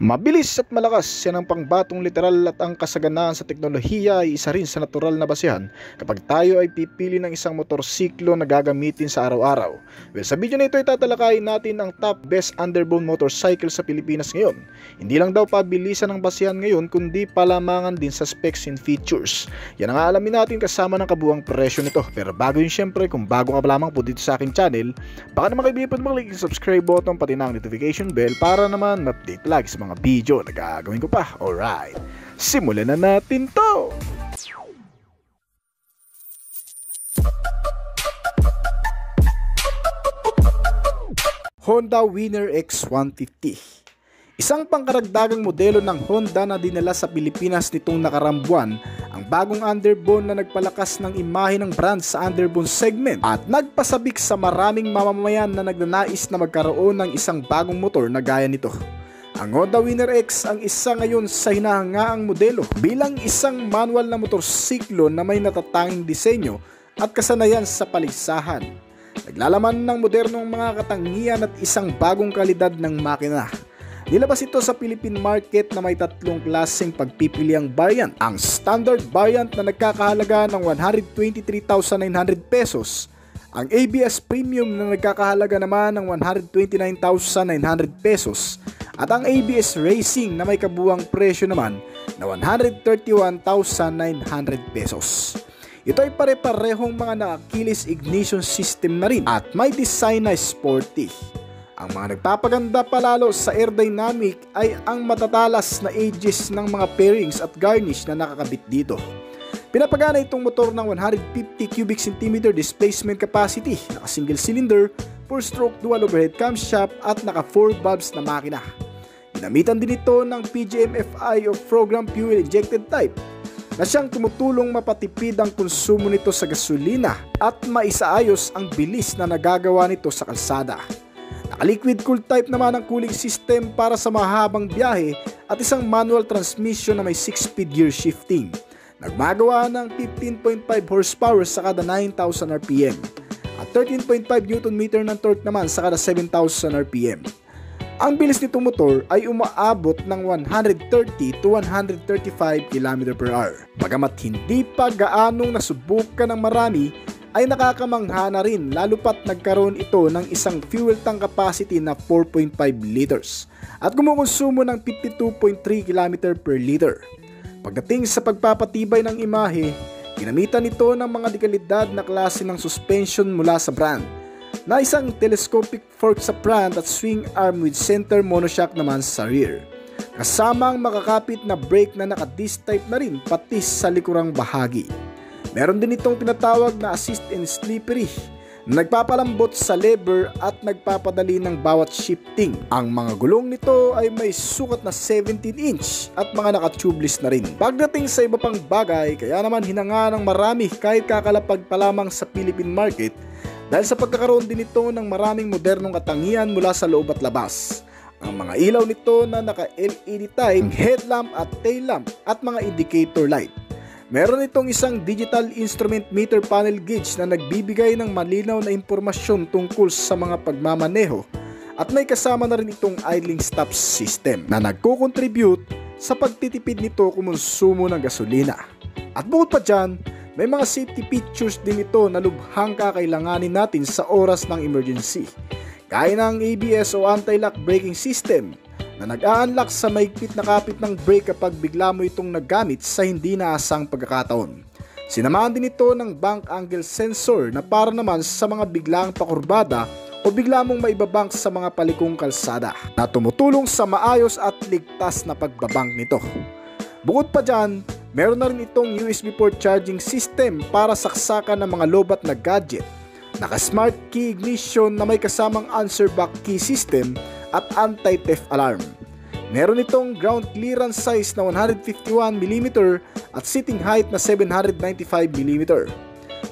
Mabilis at malakas, yan ang pangbatong literal at ang kasaganaan sa teknolohiya ay isa rin sa natural na basehan kapag tayo ay pipili ng isang motorsiklo na gagamitin sa araw-araw. Well, sa video na ito ay tatalakayin natin ang top best underbone motorcycle sa Pilipinas ngayon. Hindi lang daw pabilisan ng basehan ngayon kundi palamangan din sa specs and features. Yan ang aalamin natin kasama ng kabuang presyo nito. Pero bago yun, syempre, kung bago ka pa lamang po dito sa aking channel, baka naman kaibigan po mag-click yung subscribe button pati na ang notification bell para naman ma-update lagi sa mga video na gagawin ko pa. Alright, simulan na natin to! Honda Winner X150. Isang pangkaragdagang modelo ng Honda na dinala sa Pilipinas nitong nakarang buwan, ang bagong underbone na nagpalakas ng imahe ng brand sa underbone segment at nagpasabik sa maraming mamamayan na nagnanais na magkaroon ng isang bagong motor na gaya nito. Ang Honda Winner X ang isa ngayon sa hinahangaang modelo bilang isang manual na motorsiklo na may natatanging disenyo at kasanayan sa paligsahan. Naglalaman ng modernong mga katangian at isang bagong kalidad ng makina. Nilabas ito sa Philippine market na may tatlong klaseng pagpipiliang variant. Ang standard variant na nagkakahalaga ng 123,900 pesos. Ang ABS Premium na nagkakahalaga naman ng 129,900 pesos. At ang ABS Racing na may kabuang presyo naman na 131,900 pesos. Ito ay pare-parehong mga nakakilis ignition system na rin at may design na sporty. Ang mga nagpapaganda palalo sa aerodynamic ay ang matatalas na edges ng mga pairings at garnish na nakakabit dito. Pinapagana itong motor ng 150 cubic centimeter displacement capacity, naka single cylinder, 4-stroke dual overhead camshaft at naka 4 valves na makina. Ginamitan din ito ng PGM-FI o Program Fuel Injected Type na siyang tumutulong mapatipid ang konsumo nito sa gasolina at maisaayos ang bilis na nagagawa nito sa kalsada. Naka-liquid cooled type naman ang cooling system para sa mahabang biyahe at isang manual transmission na may 6-speed gear shifting. Nagmagawa ng 15.5 horsepower sa kada 9,000 RPM at 13.5 Nm ng torque naman sa kada 7,000 RPM. Ang bilis nitong motor ay umaabot ng 130 to 135 km/h. Bagamat hindi pa gaanong nasubukan ng marami, ay nakakamangha na rin lalo pat nagkaroon ito ng isang fuel tank capacity na 4.5 liters at kumukonsumo ng 52.3 km/L. Pagdating sa pagpapatibay ng imahe, ginamitan ito ng mga dekalidad na klase ng suspension mula sa brand, na isang telescopic fork sa front at swing arm with center monoshock naman sa rear. Kasama ang makakapit na brake na naka-disc type na rin pati sa likurang bahagi. Meron din itong tinatawag na assist and slippery na nagpapalambot sa lever at nagpapadali ng bawat shifting. Ang mga gulong nito ay may sukat na 17-inch at mga naka-tubeless na rin. Pagdating sa iba pang bagay, kaya naman hinanga ng marami kahit kakalapag pa lamang sa Philippine market dahil sa pagkakaroon din ito ng maraming modernong katangian mula sa loob at labas. Ang mga ilaw nito na naka-LED type, headlamp at tail lamp at mga indicator light. Meron itong isang digital instrument meter panel gauge na nagbibigay ng malinaw na impormasyon tungkol sa mga pagmamaneho at may kasama na rin itong idling stop system na nagko-contribute sa pagtitipid nito kumonsumo ng gasolina. At bukod pa dyan, may mga safety features din ito na lubhang kakailanganin natin sa oras ng emergency. Gaya ng ABS o anti-lock braking system na nag-a-unlock sa mahigpit na kapit ng brake kapag bigla mo itong naggamit sa hindi naasang pagkakataon. Sinamahan din ito ng bank angle sensor na para naman sa mga biglang pakurbada o bigla mong maibabank sa mga palikong kalsada na tumutulong sa maayos at ligtas na pagbabank nito. Bukod pa dyan, meron na rin itong USB port charging system para saksakan ng mga lobat na gadget. Naka-smart key ignition na may kasamang answer back key system at anti-theft alarm. Meron itong ground clearance size na 151mm at sitting height na 795mm.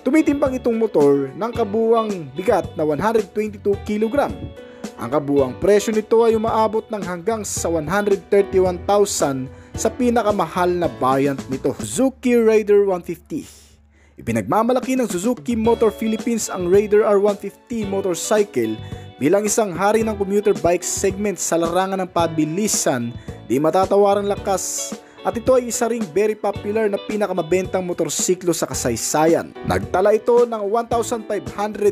Tumitimbang itong motor ng kabuuang bigat na 122 kg. Ang kabuuang presyo nito ay umaabot ng hanggang sa 131,000 sa pinakamahal na variant nito, Suzuki Raider 150. Ipinagmamalaki ng Suzuki Motor Philippines ang Raider R150 motorcycle bilang isang hari ng commuter bike segment sa larangan ng pabilisan di matatawarang lakas at ito ay isa ring very popular na pinakamabentang motorsiklo sa kasaysayan. Nagtala ito ng 1,500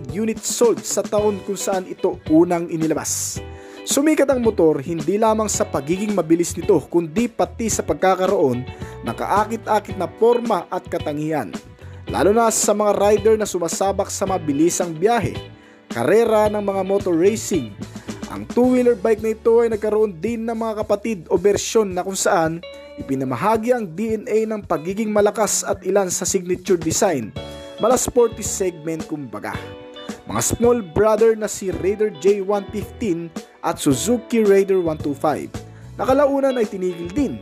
units sold sa taon kung saan ito unang inilabas. Sumikat ang motor hindi lamang sa pagiging mabilis nito kundi pati sa pagkakaroon ng kaakit-akit na forma at katangian. Lalo na sa mga rider na sumasabak sa mabilisang biyahe, karera ng mga motor racing. Ang two-wheeler bike na ito ay nagkaroon din ng mga kapatid o bersyon na kung saan ipinamahagi ang DNA ng pagiging malakas at ilan sa signature design, mala sporty segment kumbaga. Mga small brother na si Raider J115 at Suzuki Raider 125. Nakalaunan ay tinigil din.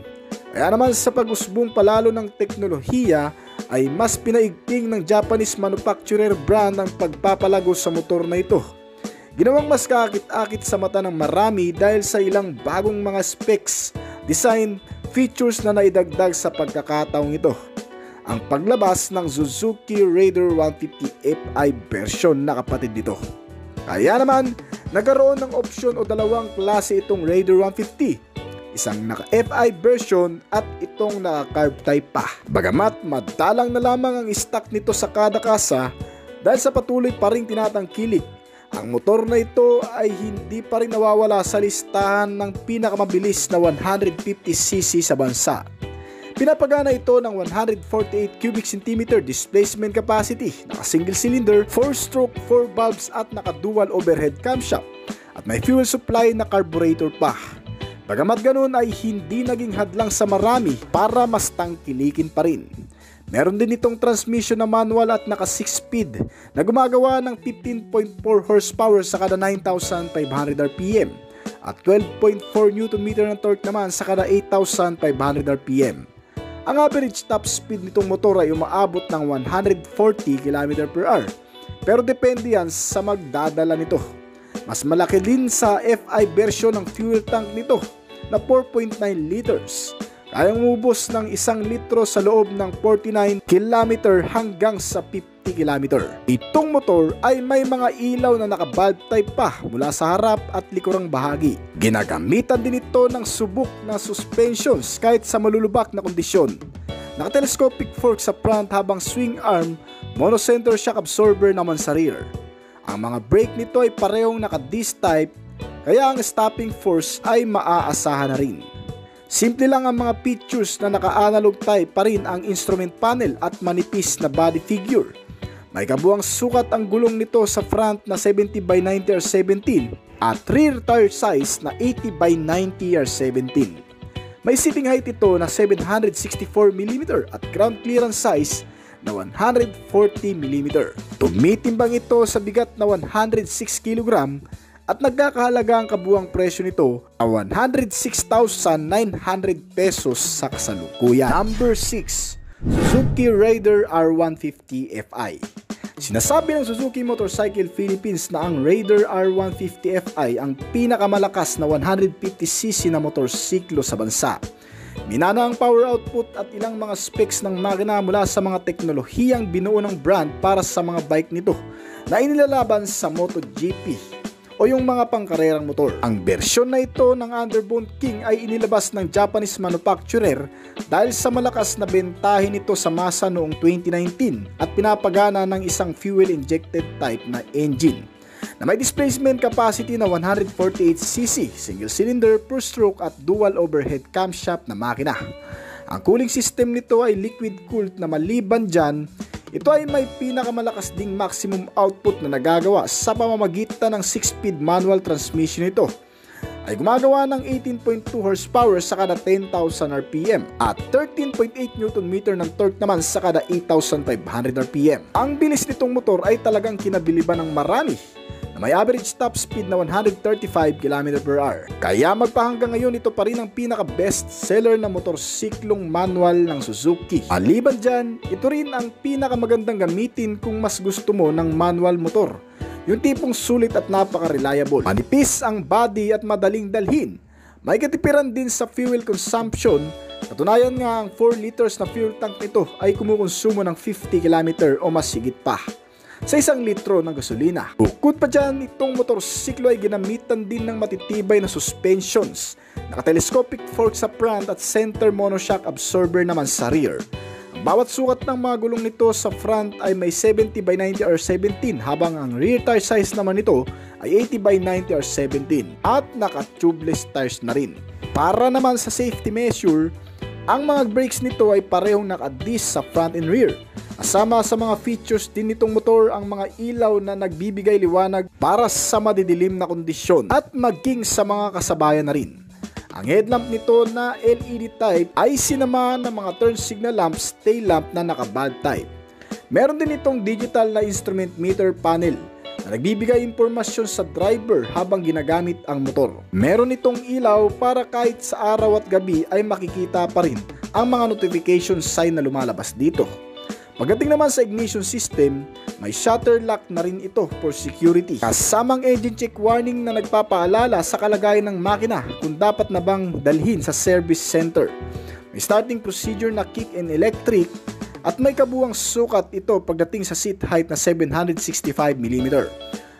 Kaya naman sa pag-usbong palalo ng teknolohiya ay mas pinaigting ng Japanese manufacturer brand ang pagpapalago sa motor na ito. Ginawang mas kaakit-akit sa mata ng marami dahil sa ilang bagong mga specs, design, features na naidagdag sa pagkakataong ito. Ang paglabas ng Suzuki Raider 150 Fi version na kapatid nito. Kaya naman, nagkaroon ng opsyon o dalawang klase itong Raider 150. Isang naka-Fi version at itong naka-carb type pa. Bagamat madalang na lamang ang stock nito sa kada kasa dahil sa patuloy pa ring tinatangkilik, ang motor na ito ay hindi pa rin nawawala sa listahan ng pinakamabilis na 150cc sa bansa. Pinapagana ito ng 148 cubic centimeter displacement capacity, naka-single cylinder, 4-stroke, 4 valves at naka-dual overhead camshaft at may fuel supply na carburetor pa. Bagamat ganun ay hindi naging hadlang sa marami para mas tangkilikin pa rin. Meron din itong transmission na manual at naka 6-speed na gumagawa ng 15.4 horsepower sa kada 9,500 RPM at 12.4 Nm ng torque naman sa kada 8,500 RPM. Ang average top speed nitong motor ay umaabot ng 140 km/h pero depende yan sa magdadala nito. Mas malaki din sa Fi version ng fuel tank nito na 4.9 liters. Kayang umubos ng 1 litro sa loob ng 49 km hanggang sa 50 km. Itong motor ay may mga ilaw na naka-bulb type pa mula sa harap at likurang bahagi. Ginagamitan din ito ng subok na suspensions kahit sa malulubak na kondisyon. Naka-telescopic fork sa front habang swing arm, monocenter shock absorber naman sa rear. Ang mga brake nito ay parehong naka-disc type kaya ang stopping force ay maaasahan na rin. Simple lang ang mga features na naka-analog type pa rin ang instrument panel at manipis na body figure. May kabuang sukat ang gulong nito sa front na 70x90R17 at rear tire size na 80x90R17. May seating height ito na 764mm at ground clearance size na 140mm. Tumitimbang ito sa bigat na 106 kg at nagkakahalaga ang kabuang presyo nito na 106,900 pesos sa kasalukuyan. Number 6. Suzuki Raider R150 Fi. Sinasabi ng Suzuki Motorcycle Philippines na ang Raider R150 Fi ang pinakamalakas na 150cc na motorsiklo sa bansa. Minana ang power output at ilang mga specs ng makina mula sa mga teknolohiyang binuo ng brand para sa mga bike nito na inilalaban sa MotoGP o yung mga pangkarerang motor. Ang bersyon na ito ng Underbone King ay inilabas ng Japanese manufacturer dahil sa malakas na bentahe nito sa masa noong 2019 at pinapagana ng isang fuel-injected type na engine na may displacement capacity na 148cc, single cylinder, per stroke at dual overhead camshaft na makina. Ang cooling system nito ay liquid-cooled na maliban dyan, ito ay may pinakamalakas ding maximum output na nagagawa sa pamamagitan ng 6-speed manual transmission nito. Ay gumagawa ng 18.2 horsepower sa kada 10,000 RPM at 13.8 Nm ng torque naman sa kada 8,500 RPM. Ang bilis nitong motor ay talagang kinabiliban ng marami na may average top speed na 135 km/h. Kaya magpahanggang ngayon ito pa rin ang pinaka-best seller na motorsiklong manual ng Suzuki. Maliban dyan, ito rin ang pinakamagandang gamitin kung mas gusto mo ng manual motor. Yung tipong sulit at napaka-reliable. Manipis ang body at madaling dalhin. May katipiran din sa fuel consumption. Katunayan nga ang 4 liters na fuel tank nito ay kumukonsumo ng 50 km o mas higit pa sa 1 litro ng gasolina. Bukod pa dyan, itong motorsiklo ay ginamitan din ng matitibay na suspensions Naka-telescopic fork sa front at center monoshock absorber naman sa rear. Ang bawat sukat ng mga gulong nito sa front ay may 70 by 90 or 17 habang ang rear tire size naman nito ay 80 by 90 or 17 at naka-tubeless tires na rin. Para naman sa safety measure, ang mga brakes nito ay parehong naka-disc sa front and rear. Kasama sa mga features din nitong motor ang mga ilaw na nagbibigay liwanag para sa madidilim na kondisyon at maging sa mga kasabayan na rin. Ang headlamp nito na LED type ay sinamahan ng mga turn signal lamps, tail lamp na naka-bulb type. Meron din itong digital na instrument meter panel na nagbibigay impormasyon sa driver habang ginagamit ang motor. Meron itong ilaw para kahit sa araw at gabi ay makikita pa rin ang mga notification sign na lumalabas dito. Pagdating naman sa ignition system, may shutter lock na rin ito for security. Kasamang engine check warning na nagpapaalala sa kalagayan ng makina kung dapat na bang dalhin sa service center. May starting procedure na kick and electric at may kabuuang sukat ito pagdating sa seat height na 765mm.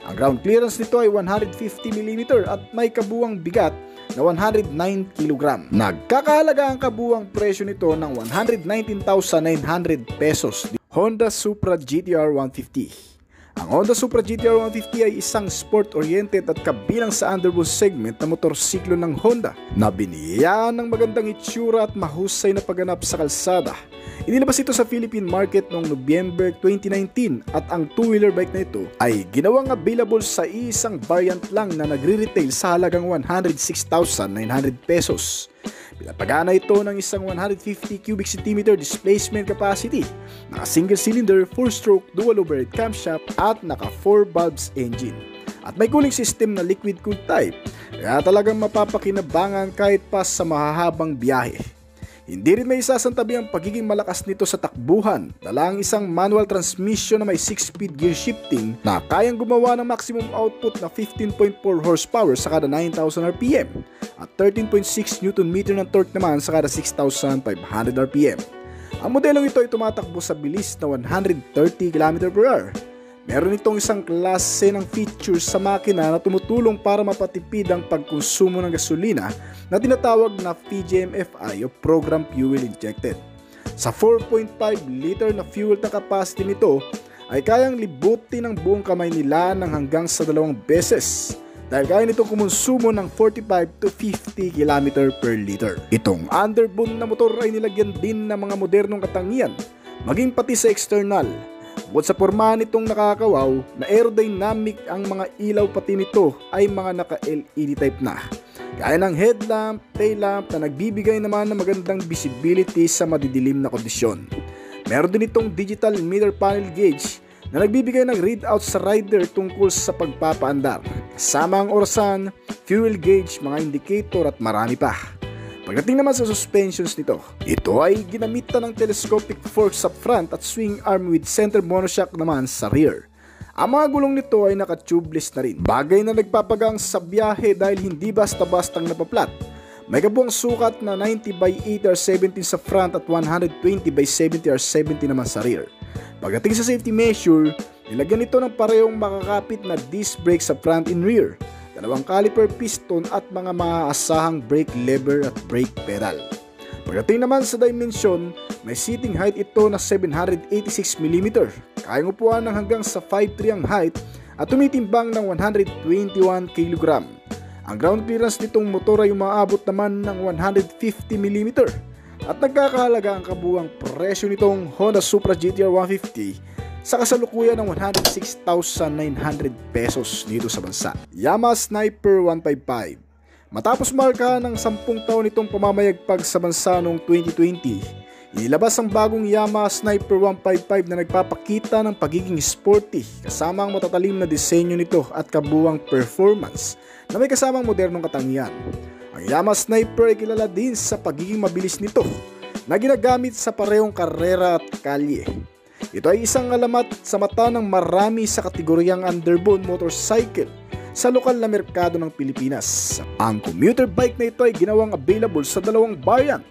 Ang ground clearance nito ay 150mm at may kabuuang bigat na 109kg. Nagkakahalaga ang kabuuang presyo nito ng 119,900 pesos. Honda Supra GT-R 150. Ang Honda Supra GT-R 150 ay isang sport-oriented at kabilang sa underbone segment na motorsiklo ng Honda na biniyayaan ng magandang itsura at mahusay na pagganap sa kalsada. Inilabas ito sa Philippine market noong November 2019 at ang two-wheeler bike na ito ay ginawang available sa isang variant lang na nagre-retail sa halagang 106,900 pesos. Pinapagana ito ng isang 150 cubic centimeter displacement capacity, naka single cylinder, 4-stroke, dual overhead camshaft at naka 4 valves engine. At may cooling system na liquid cooled type, kaya talagang mapapakinabangan kahit pa sa mahahabang biyahe. Hindi rin may isasantabi ang pagiging malakas nito sa takbuhan, dala ang isang manual transmission na may 6-speed gear shifting na kayang gumawa ng maximum output na 15.4 horsepower sa kada 9,000 RPM at 13.6 Nm ng torque naman sa kada 6,500 RPM. Ang modelong ito ay tumatakbo sa bilis na 130 km/h. Meron itong isang klase ng features sa makina na tumutulong para mapatipid ang pagkonsumo ng gasolina na tinatawag na PGM-FI o Program Fuel Injected. Sa 4.5 liter na fuel na capacity nito ay kayang libutin ang buong kamay nila ng hanggang sa 2 beses dahil kaya nitong kumonsumo ng 45 to 50 km per liter. Itong underbone na motor ay nilagyan din ng mga modernong katangian, maging pati sa external. Bukod sa pormahan nitong nakakawaw na aerodynamic, ang mga ilaw pati nito ay mga naka-LED type na. Gaya ng headlamp, tail lamp na nagbibigay naman ng magandang visibility sa madidilim na kondisyon. Meron din itong digital meter panel gauge na nagbibigay ng readout sa rider tungkol sa pagpapaandar. Kasama ang orasan, fuel gauge, mga indicator at marami pa. Pagdating naman sa suspensions nito, ito ay ginamitan ng telescopic fork sa front at swing arm with center monoshock naman sa rear. Ang mga gulong nito ay naka-tubeless na rin, bagay na nagpapagang sa biyahe dahil hindi basta-bastang napaplat. May kabuuang sukat na 90 by 80 or 17 sa front at 120 by 70 or 70 naman sa rear. Pagdating sa safety measure, nilagyan ito ng parehong makakapit na disc brake sa front and rear, 2 caliper piston at mga maaasahang brake lever at brake pedal. Pagdating naman sa dimension, may seating height ito na 786mm, kayang upuan ng hanggang sa 5'3" ang height at tumitimbang ng 121kg. Ang ground clearance nitong motor ay umaabot naman ng 150mm at nagkakahalaga ang kabuuang presyo nitong Honda Supra GT-R 150 sa kasalukuyan ng 106,900 pesos dito sa bansa. Yamaha Sniper 155. Matapos markahan ng 10 taon itong pamamayagpag sa bansa noong 2020, inilabas ang bagong Yamaha Sniper 155 na nagpapakita ng pagiging sporty kasama ang matatalim na disenyo nito at kabuuang performance na may kasamang modernong katangian. Ang Yamaha Sniper ay kilala din sa pagiging mabilis nito na ginagamit sa parehong karera at kalye. Ito ay isang alamat sa mata ng marami sa kategoryang underbone motorcycle sa lokal na merkado ng Pilipinas. Ang commuter bike na ito ay ginawang available sa 2 variant.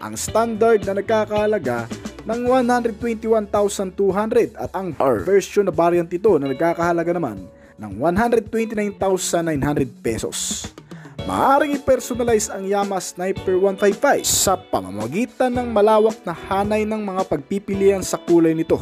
Ang standard na nagkakahalaga ng 121,200 at ang R version na variant ito na nagkakahalaga naman ng 129,900 pesos. Maaaring i-personalize ang Yamaha Sniper 155 sa pamamagitan ng malawak na hanay ng mga pagpipilian sa kulay nito,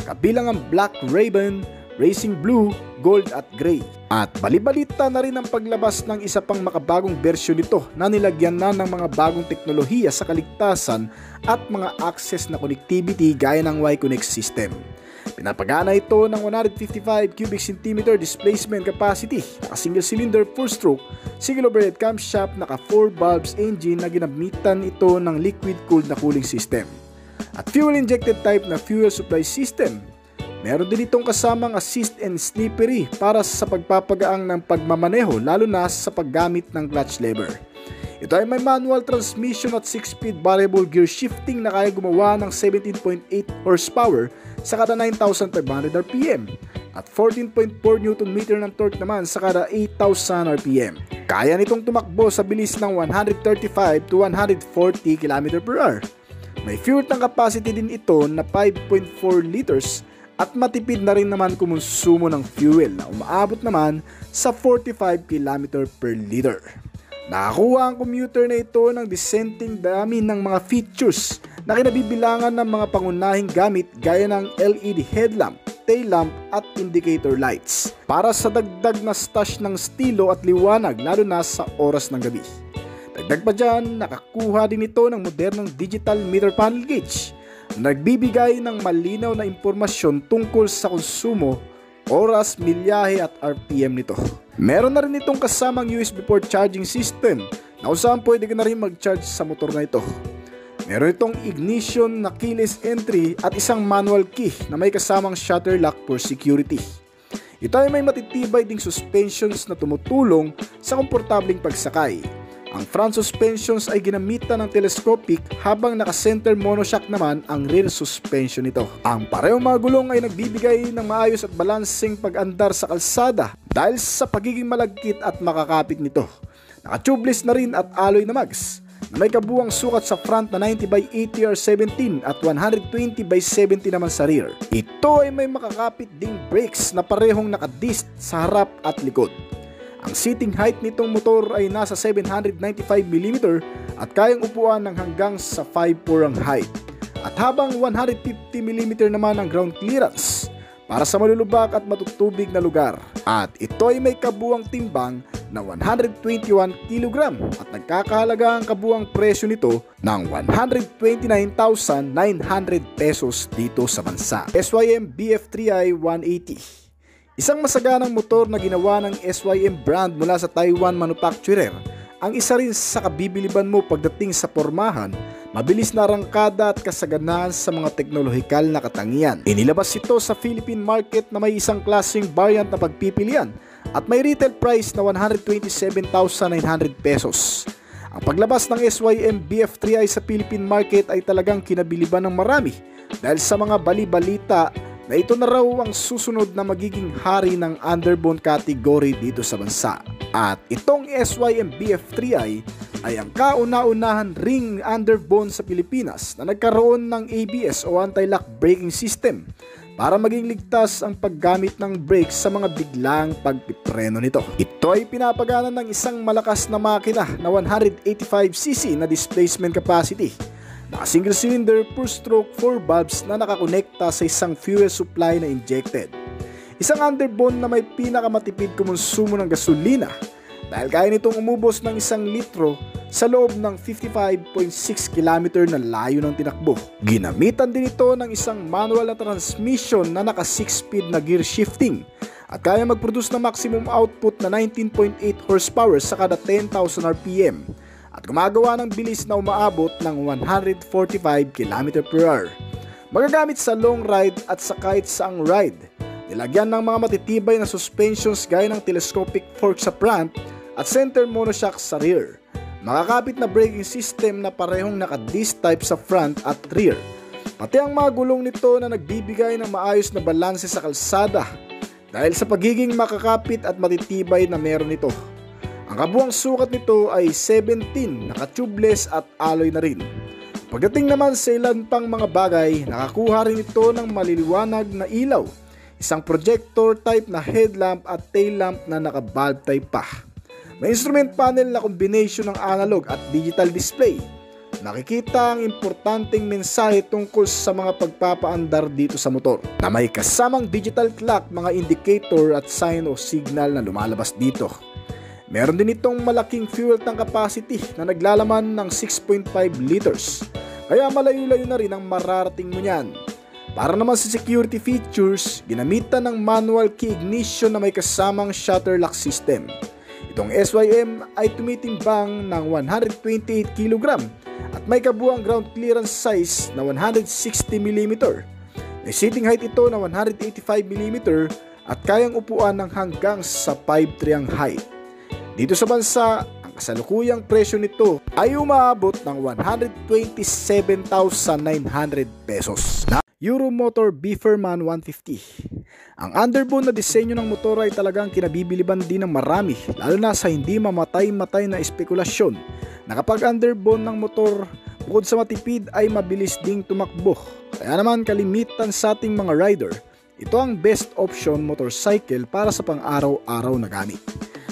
kabilang ang Black Raven, Racing Blue, Gold at Gray. At balibalita na rin ang paglabas ng isa pang makabagong bersyon nito na nilagyan na ng mga bagong teknolohiya sa kaligtasan at mga access na connectivity gaya ng Y-Connect system. Pinapagana ito ng 155 cubic centimeter displacement capacity, naka single cylinder 4-stroke, single overhead camshaft, naka 4 valves engine na ginamitan ito ng liquid cooled na cooling system. At fuel injected type na fuel supply system. Meron din itong kasamang assist and slippery para sa pagpapagaang ng pagmamaneho, lalo na sa paggamit ng clutch lever. Ito ay may manual transmission at 6-speed variable gear shifting na kaya gumawa ng 17.8 horsepower sa kada 9,500 RPM at 14.4 Nm ng torque naman sa kada 8,000 RPM. Kaya nitong tumakbo sa bilis ng 135 to 140 km/h. May fuel tank capacity din ito na 5.4 liters at matipid na rin naman kumonsumo ng fuel na umaabot naman sa 45 km/liter. Nakakuha ang commuter na ito ng dissenting dami ng mga features na kinabibilangan ng mga pangunahing gamit gaya ng LED headlamp, tail lamp at indicator lights para sa dagdag na stash ng estilo at liwanag lalo na sa oras ng gabi. Dagdag pa dyan, nakakuha din ito ng modernong digital meter panel gauge na nagbibigay ng malinaw na impormasyon tungkol sa konsumo, oras, milyahe at RPM nito. Meron na rin itong kasamang USB port charging system na kung saan pwede ka na rin mag-charge sa motor na ito. Meron itong ignition na keyless entry at isang manual key na may kasamang shutter lock for security. Ito ay may matitibay ding suspensions na tumutulong sa komportabling pagsakay. Ang front suspensions ay ginamitan ng telescopic habang naka-center monoshock naman ang rear suspension nito. Ang parehong mga gulong ay nagbibigay ng maayos at balanseng pag-andar sa kalsada dahil sa pagiging malagkit at makakapit nito. Naka-tubeless na rin at alloy na mags na may kabuuang sukat sa front na 90/80 R17 at 120/70 naman sa rear. Ito ay may makakapit ding brakes na parehong naka-disc sa harap at likod. Ang seating height nitong motor ay nasa 795mm at kayang upuan ng hanggang sa 5'4" ang height. At habang 150mm naman ang ground clearance para sa malulubak at matutubig na lugar. At ito ay may kabuuang timbang na 121 kg at nagkakahalaga ang kabuuang presyo nito ng 129,900 pesos dito sa bansa. SYM BF3i 180. Isang masaganang motor na ginawa ng SYM brand mula sa Taiwan manufacturer. Ang isa rin sa kabibiliban mo pagdating sa pormahan, mabilis na arangkada at kasaganahan sa mga teknolohikal na katangian. Inilabas ito sa Philippine market na may isang klaseng variant na pagpipilian at may retail price na 127,900 pesos. Ang paglabas ng SYM BF3i sa Philippine market ay talagang kinabiliban ng marami dahil sa mga bali-balita na ito na raw ang susunod na magiging hari ng underbone category dito sa bansa. At itong SYM BF3i ay ang kauna-unahan ring underbone sa Pilipinas na nagkaroon ng ABS o anti-lock braking system para maging ligtas ang paggamit ng brakes sa mga biglang pagpipreno nito. Ito ay pinapagana ng isang malakas na makina na 185cc na displacement capacity. Naka single cylinder 4-stroke 4 valves na nakakonekta sa isang fuel supply na injected. Isang underbone na may pinakamatipid kumonsumo ng gasolina dahil kaya nitong umubos ng 1 litro sa loob ng 55.6 km na layo ng tinakbo. Ginamitan din ito ng isang manual na transmission na naka 6-speed na gear shifting at kaya mag-produce ng maximum output na 19.8 horsepower sa kada 10,000 RPM. At gumagawa ng bilis na umaabot ng 145 km/h. Magagamit sa long ride at sa kahit saang ride. Nilagyan ng mga matitibay na suspensions gaya ng telescopic fork sa front at center monoshock sa rear. Makakapit na braking system na parehong naka-disc type sa front at rear. Pati ang mga gulong nito na nagbibigay ng maayos na balanse sa kalsada dahil sa pagiging makakapit at matitibay na meron ito. Ang kabuuang sukat nito ay 17, naka-tubeless at alloy na rin. Pagdating naman sa ilan pang mga bagay, nakakuha rin ito ng maliliwanag na ilaw, isang projector type na headlamp at tail lamp na naka-bulb type pa. May instrument panel na combination ng analog at digital display. Nakikita ang importanteng mensahe tungkol sa mga pagpapaandar dito sa motor, na may kasamang digital clock, mga indicator at sign o signal na lumalabas dito. Meron din itong malaking fuel tank capacity na naglalaman ng 6.5 liters, kaya malayo-layo na rin ang mararating mo niyan. Para naman sa security features, ginamitan ng manual key ignition na may kasamang shutter lock system. Itong SYM ay tumitimbang ng 128 kg at may kabuuang ground clearance size na 160mm. May seating height ito na 185mm at kayang upuan ng hanggang sa 5'3" ang height. Dito sa bansa, ang kasalukuyang presyo nito ay umaabot ng 127,900 pesos. Euromotor Beaverman 150. Ang underbone na disenyo ng motor ay talagang kinabibiliban din ng marami, lalo na sa hindi mamatay-matay na espekulasyon na kapag underbone ng motor, bukod sa matipid ay mabilis ding tumakbo. Kaya naman kalimitan sa ating mga rider, ito ang best option motorcycle para sa pang-araw-araw na gamit.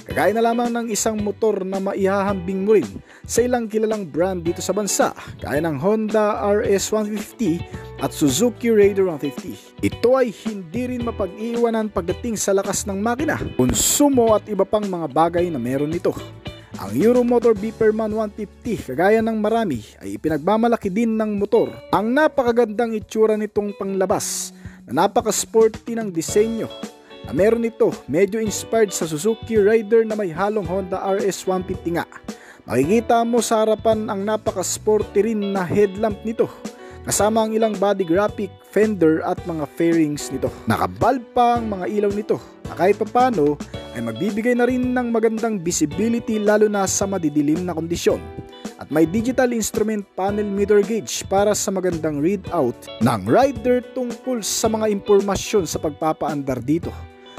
Kagaya na lamang ng isang motor na maihahambing mo rin sa ilang kilalang brand dito sa bansa, gaya ng Honda RS150 at Suzuki Raider 150. Ito ay hindi rin mapag-iwanan pagdating sa lakas ng makina, konsumo at iba pang mga bagay na meron nito. Ang Euromotor Beaverman 150, kagaya ng marami, ay ipinagmamalaki din ng motor ang napakagandang itsura nitong panglabas na napaka-sporty ng disenyo. Na meron ito, medyo inspired sa Suzuki Raider na may halong Honda RS150 nga. Makikita mo sa harapan ang napaka-sporty rin na headlamp nito, kasama ang ilang body graphic, fender at mga fairings nito. Nakabulb pa ang mga ilaw nito na kahit papano ay magbibigay na rin ng magandang visibility lalo na sa madidilim na kondisyon. At may digital instrument panel meter gauge para sa magandang readout ng rider tungkol sa mga impormasyon sa pagpapaandar dito.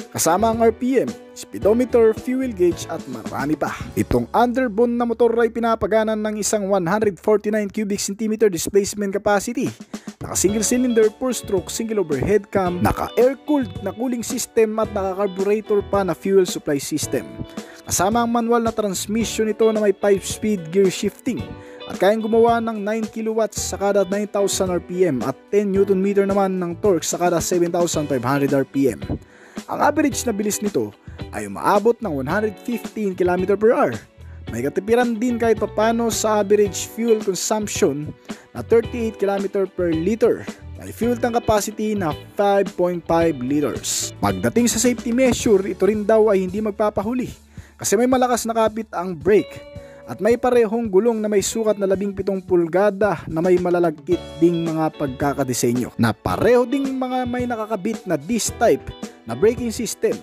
Kasama ang RPM, speedometer, fuel gauge at marami pa. Itong underbone na motor ay pinapaganan ng isang 149 cubic centimeter displacement capacity. Naka single cylinder 4-stroke single overhead cam, naka air-cooled na cooling system at naka carburetor pa na fuel supply system. Kasama ang manual na transmission nito na may 5-speed gear shifting at kayang gumawa ng 9 kilowatts sa kada 9,000 RPM at 10 Nm naman ng torque sa kada 7,500 RPM. Ang average na bilis nito ay umaabot ng 115 km/h. May katipiran din kahit papano sa average fuel consumption na 38 km/L. May fuel tank capacity na 5.5 liters. Pagdating sa safety measure, ito rin daw ay hindi magpapahuli kasi may malakas na kapit ang brake at may parehong gulong na may sukat na 17 pulgada na may malalagkit ding mga pagkakadesenyo na pareho ding mga may nakakabit na disc type na braking system.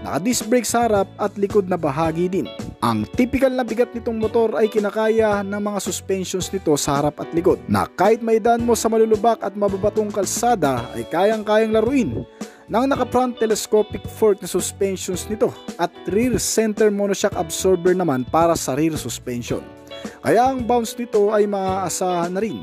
Naka-disc brake sa harap at likod na bahagi din. Ang typical na bigat nitong motor ay kinakaya ng mga suspensions nito sa harap at likod na kahit may daan mo sa malulubak at mababatong kalsada ay kayang-kayang laruin ng naka-front telescopic fork na suspensions nito at rear center monoshock absorber naman para sa rear suspension. Kaya ang bounce nito ay maaasahan na rin.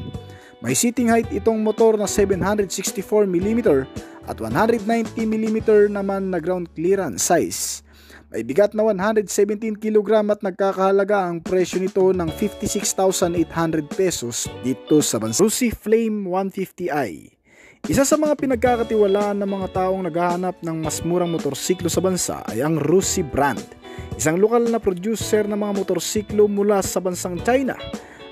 May seating height itong motor na 764mm at 190mm naman na ground clearance size. May bigat na 117 kg at nagkakahalaga ang presyo nito ng 56,800 pesos dito sa bansa. Rusi Flame 150i. Isa sa mga pinagkakatiwalaan ng mga taong naghahanap ng mas murang motorsiklo sa bansa ay ang Rusi brand. Isang lokal na producer ng mga motorsiklo mula sa bansang China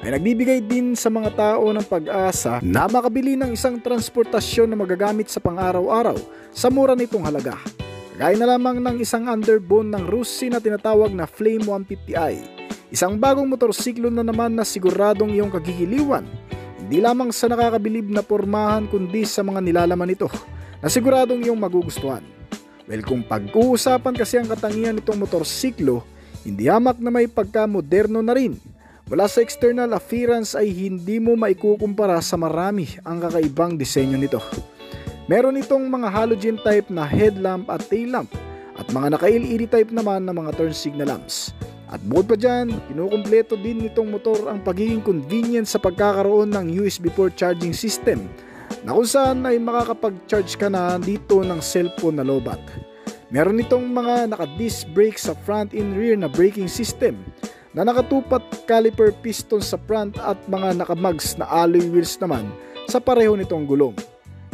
ay nagbibigay din sa mga tao ng pag-asa na makabili ng isang transportasyon na magagamit sa pang-araw-araw sa mura nitong halaga. Kagaya na lamang ng isang underbone ng Rusi na tinatawag na Flame 150i. Isang bagong motorsiklo na naman na siguradong iyong kagigiliwan, hindi lamang sa nakakabilib na pormahan kundi sa mga nilalaman nito na siguradong iyong magugustuhan. Well, kung pag-uusapan kasi ang katangian nitong motorsiklo, hindi hamak na may pagka-moderno na rin. Mula sa external appearance ay hindi mo maikukumpara sa marami ang kakaibang disenyo nito. Meron itong mga halogen type na headlamp at tail lamp at mga naka-LED type naman na mga turn signal lamps. At bukod pa dyan, kinukumpleto din nitong motor ang pagiging convenient sa pagkakaroon ng USB port charging system na kung saan ay makakapag-charge ka na dito ng cellphone na lowbat. Meron itong mga naka-disc brake sa front and rear na braking system na nakatupat caliper piston sa front at mga naka-mugs na alloy wheels naman sa pareho nitong gulong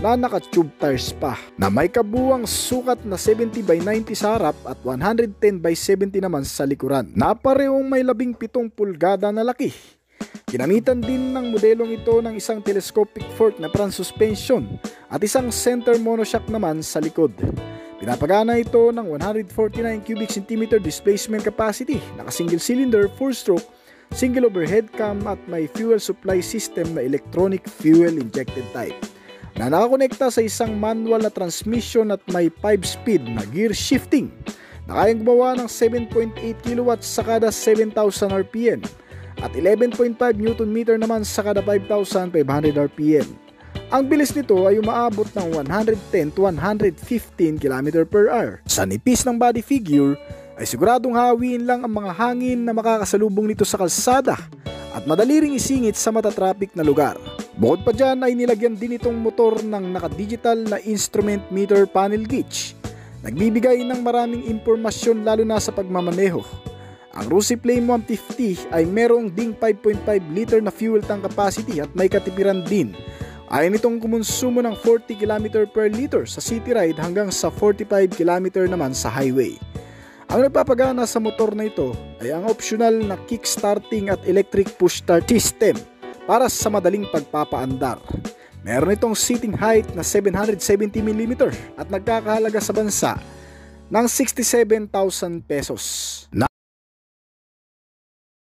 na naka-tube tires pa, na may kabuwang sukat na 70/90 sa harap at 110/70 naman sa likuran, na parehong may 17 pulgada na laki. Ginamitan din ng modelong ito ng isang telescopic fork na front suspension at isang center monoshock naman sa likod. Pinapagana ito ng 149 cubic centimeter displacement capacity, naka single cylinder, 4-stroke, single overhead cam at may fuel supply system na electronic fuel injected type, na nakakonekta sa isang manual na transmission at may 5-speed na gear shifting, na kayang gumawa ng 7.8 kW sa kada 7,000 RPM at 11.5 Nm naman sa kada 5,500 RPM. Ang bilis nito ay umaabot ng 110 to 115 km/h. Sa nipis ng body figure ay siguradong hawiin lang ang mga hangin na makakasalubong nito sa kalsada at madali ring isingit sa matatraffic na lugar. Bukod pa dyan ay nilagyan din itong motor ng naka-digital na instrument meter panel gauge. Nagbibigay ng maraming impormasyon lalo na sa pagmamaneho. Ang Russi Flame 150 ay merong ding 5.5 liter na fuel tank capacity at may katipiran din. Ayon itong kumonsumo ng 40 km/L sa city ride hanggang sa 45 km naman sa highway. Ang nagpapagana sa motor na ito ay ang optional na kickstarting at electric push start system para sa madaling pagpapaandar. Meron itong seating height na 770 mm at nagkakahalaga sa bansa ng 67,000 pesos.